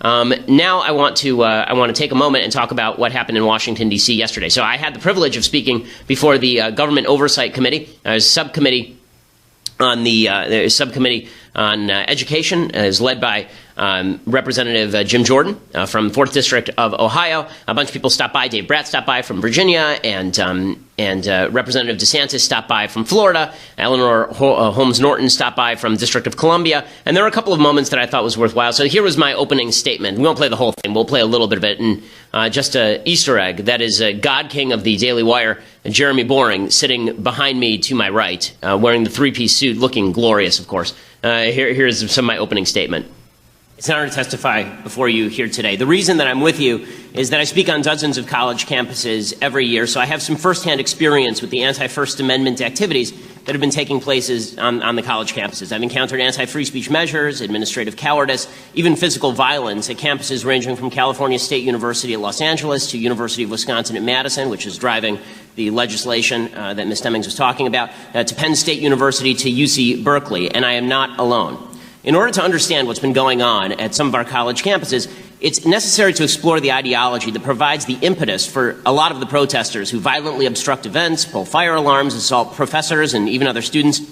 Now I want to take a moment and talk about what happened in Washington, D.C. yesterday. So I had the privilege of speaking before the Government Oversight Committee, subcommittee on the subcommittee on education, is led by Representative Jim Jordan from 4th District of Ohio. A bunch of people stopped by. Dave Brat stopped by from Virginia, and Representative DeSantis stopped by from Florida. Eleanor Holmes Norton stopped by from District of Columbia. And there were a couple of moments that I thought was worthwhile. So here was my opening statement. We won't play the whole thing. We'll play a little bit of it. And just an Easter egg, that is God King of the Daily Wire, Jeremy Boring, sitting behind me to my right, wearing the three-piece suit, looking glorious, of course. Here's some of my opening statement. It's an honor to testify before you here today. The reason that I'm with you is that I speak on dozens of college campuses every year, so I have some firsthand experience with the anti-First Amendment activities that have been taking place on the college campuses. I've encountered anti-free speech measures, administrative cowardice, even physical violence at campuses ranging from California State University at Los Angeles to University of Wisconsin at Madison, which is driving the legislation that Ms. Demings was talking about, to Penn State University to UC Berkeley, and I am not alone. In order to understand what's been going on at some of our college campuses, it's necessary to explore the ideology that provides the impetus for a lot of the protesters who violently obstruct events, pull fire alarms, assault professors and even other students,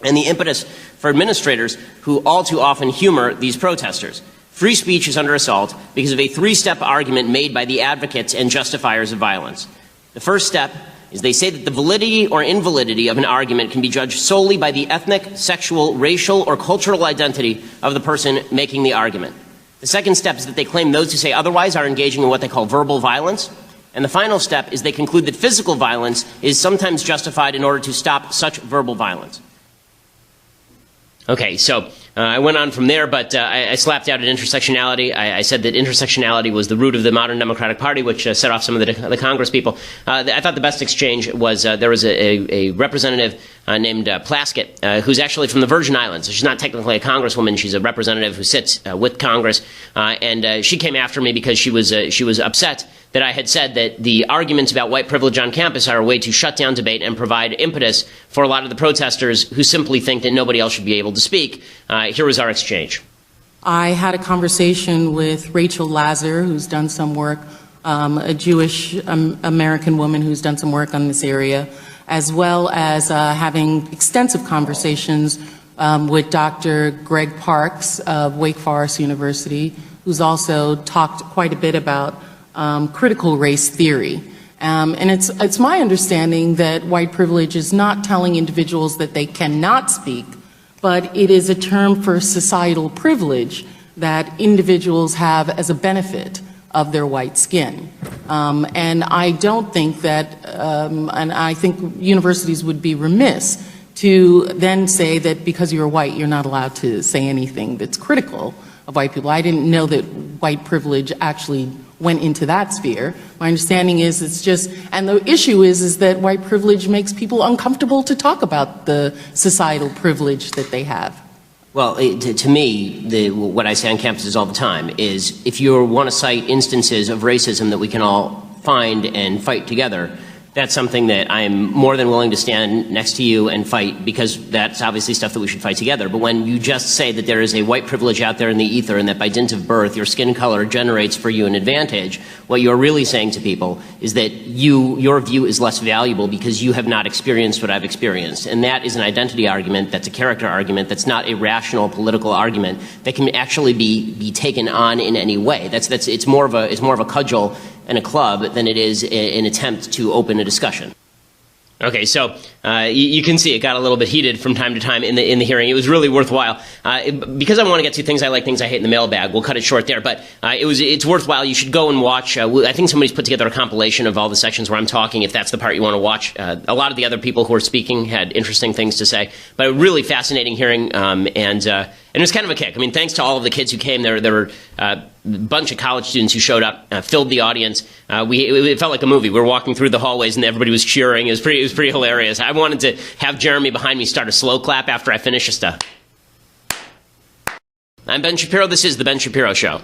and the impetus for administrators who all too often humor these protesters. Free speech is under assault because of a three-step argument made by the advocates and justifiers of violence. The first step is they say that the validity or invalidity of an argument can be judged solely by the ethnic, sexual, racial, or cultural identity of the person making the argument. The second step is that they claim those who say otherwise are engaging in what they call verbal violence. And the final step is they conclude that physical violence is sometimes justified in order to stop such verbal violence. Okay, so I went on from there, but I slapped out at intersectionality. I said that intersectionality was the root of the modern Democratic Party, which set off some of the Congress people. I thought the best exchange was there was a representative named Plaskett, who's actually from the Virgin Islands. So she's not technically a congresswoman. She's a representative who sits with Congress. And she came after me because she was upset that I had said that the arguments about white privilege on campus are a way to shut down debate and provide impetus for a lot of the protesters who simply think that nobody else should be able to speak. Here was our exchange. I had a conversation with Rachel Lazar, who's done some work, a Jewish American woman who's done some work on this area, as well as having extensive conversations with Dr. Greg Parks of Wake Forest University, who's also talked quite a bit about critical race theory. And it's my understanding that white privilege is not telling individuals that they cannot speak, but it is a term for societal privilege that individuals have as a benefit of their white skin. And I don't think that, and I think universities would be remiss to then say that because you're white, you're not allowed to say anything that's critical of white people. I didn't know that white privilege actually went into that sphere. My understanding is it's just, and the issue is that white privilege makes people uncomfortable to talk about the societal privilege that they have. Well, to me, what I say on campuses all the time is if you want to cite instances of racism that we can all find and fight together, that's something that I'm more than willing to stand next to you and fight, because that's obviously stuff that we should fight together. But when you just say that there is a white privilege out there in the ether and that by dint of birth your skin color generates for you an advantage, what you're really saying to people is that your view is less valuable because you have not experienced what I've experienced. And that is an identity argument, that's a character argument, that's not a rational political argument that can actually be taken on in any way. It's more of a cudgel and a club than it is an attempt to open a discussion. Okay, so you can see it got a little bit heated from time to time in the hearing. It was really worthwhile. Because I want to get to things I like, things I hate in the mailbag, we'll cut it short there. But it's worthwhile. You should go and watch. I think somebody's put together a compilation of all the sections where I'm talking, if that's the part you want to watch. A lot of the other people who are speaking had interesting things to say. But a really fascinating hearing, and it was kind of a kick. I mean, thanks to all of the kids who came. There were a bunch of college students who showed up, filled the audience. It felt like a movie. We were walking through the hallways and everybody was cheering. It was pretty hilarious. I wanted to have Jeremy behind me start a slow clap after I finished. I'm Ben Shapiro. This is The Ben Shapiro Show.